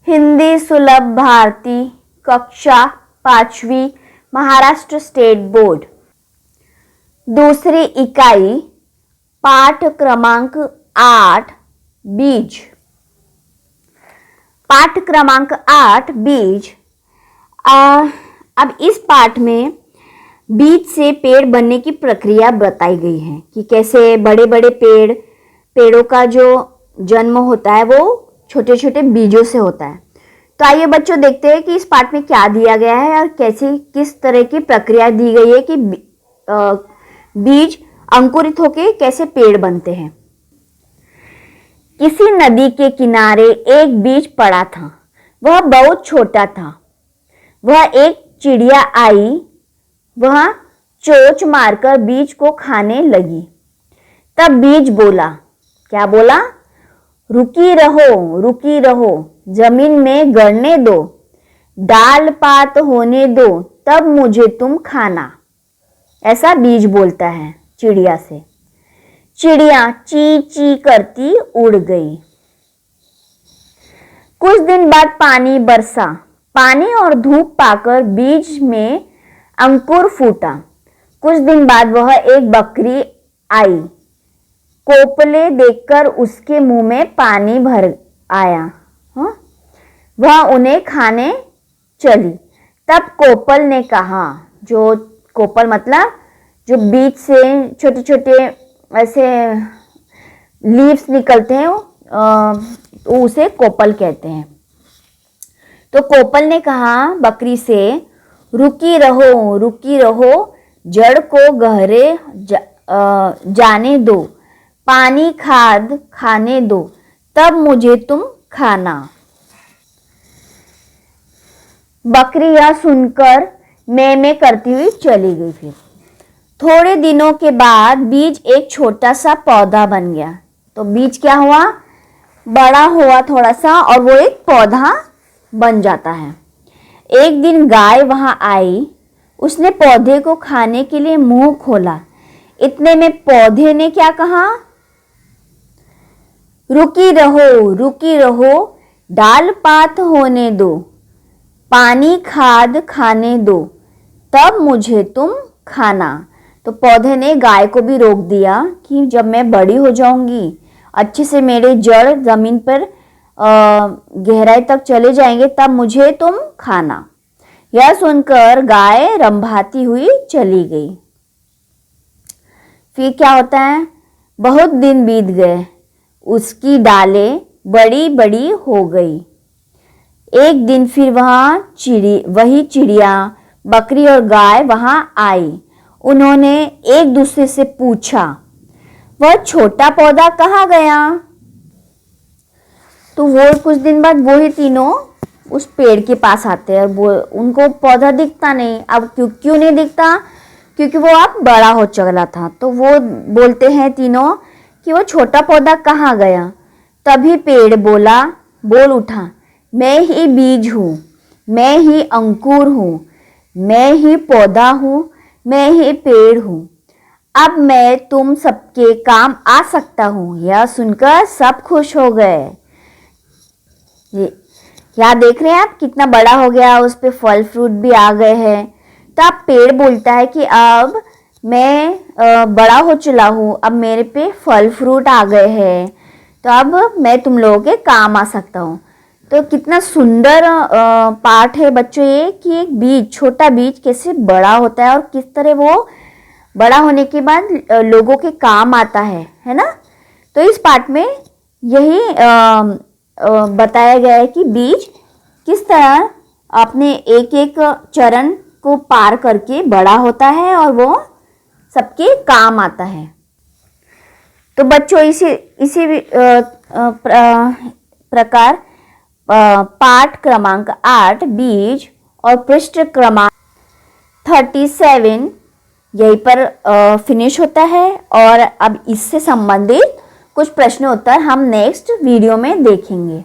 हिंदी सुलभ भारती, कक्षा 5वीं, महाराष्ट्र स्टेट बोर्ड। दूसरी इकाई, पाठ क्रमांक 8, बीज। पाठ क्रमांक 8, बीज। अब इस पाठ में बीज से पेड़ बनने की प्रक्रिया बताई गई है कि कैसे बड़े बड़े पेड़ों का जो जन्म होता है वो छोटे छोटे बीजों से होता है। तो आइए बच्चों देखते हैं कि इस पाठ में क्या दिया गया है और कैसे किस तरह की प्रक्रिया दी गई है कि बीज अंकुरित होकर कैसे पेड़ बनते हैं। किसी नदी के किनारे एक बीज पड़ा था। वह बहुत छोटा था। वह एक चिड़िया आई। वह चोंच मारकर बीज को खाने लगी। तब बीज बोला, क्या बोला? रुकी रहो, जमीन में गड़ने दो, डाल पात होने दो, तब मुझे तुम खाना। ऐसा बीज बोलता है चिड़िया से। चिड़िया ची ची करती उड़ गई। कुछ दिन बाद पानी बरसा। पानी और धूप पाकर बीज में अंकुर फूटा। कुछ दिन बाद वह एक बकरी आई। कोपले देखकर उसके मुंह में पानी भर आया। वह उन्हें खाने चली। तब कोपल ने कहा, जो कोपल मतलब जो बीज से छोटे छोटे ऐसे लीव्स निकलते हैं तो उसे कोपल कहते हैं। तो कोपल ने कहा बकरी से, रुकी रहो, जड़ को गहरे जाने दो, पानी खाद खाने दो, तब मुझे तुम खाना। बकरी यह सुनकर मैं करती हुई चली गई। फिर थोड़े दिनों के बाद बीज एक छोटा सा पौधा बन गया। तो बीज क्या हुआ? बड़ा हुआ थोड़ा सा और वो एक पौधा बन जाता है। एक दिन गाय वहां आई। उसने पौधे को खाने के लिए मुंह खोला। इतने में पौधे ने क्या कहा? रुकी रहो, डाल पात होने दो, पानी खाद खाने दो, तब मुझे तुम खाना। तो पौधे ने गाय को भी रोक दिया कि जब मैं बड़ी हो जाऊंगी, अच्छे से मेरे जड़ जमीन पर गहराई तक चले जाएंगे, तब मुझे तुम खाना। यह सुनकर गाय रंभाती हुई चली गई। फिर क्या होता है? बहुत दिन बीत गए। उसकी डालें बड़ी बड़ी हो गई। एक दिन फिर वही चिड़िया, बकरी और गाय वहां आई। उन्होंने एक दूसरे से पूछा, वह छोटा पौधा कहाँ गया? तो वो कुछ दिन बाद वो ही तीनों उस पेड़ के पास आते हैं और वो उनको पौधा दिखता नहीं। अब क्यों नहीं दिखता? क्योंकि वो अब बड़ा हो चला था। तो वो बोलते हैं तीनों कि वो छोटा पौधा कहाँ गया? तभी पेड़ बोल उठा, मैं ही बीज हूँ, मैं ही अंकुर हूँ, मैं ही पौधा हूँ, मैं ही पेड़ हूँ। अब मैं तुम सबके काम आ सकता हूँ। यह सुनकर सब खुश हो गए। क्या देख रहे हैं आप? कितना बड़ा हो गया, उस पे फल फ्रूट भी आ गए हैं। तो अब पेड़ बोलता है कि अब मैं बड़ा हो चला हूँ, अब मेरे पे फल फ्रूट आ गए हैं, तो अब मैं तुम लोगों के काम आ सकता हूँ। तो कितना सुंदर पाठ है बच्चों ये कि एक बीज, छोटा बीज कैसे बड़ा होता है और किस तरह वो बड़ा होने के बाद लोगों के काम आता है ना। तो इस पाठ में यही बताया गया है कि बीज किस तरह अपने एक एक चरण को पार करके बड़ा होता है और वो सबके काम आता है। तो बच्चों इसी प्रकार पाठ क्रमांक 8 बीज और पृष्ठ क्रमांक 37 यहीं पर फिनिश होता है। और अब इससे संबंधित कुछ प्रश्न उत्तर हम नेक्स्ट वीडियो में देखेंगे।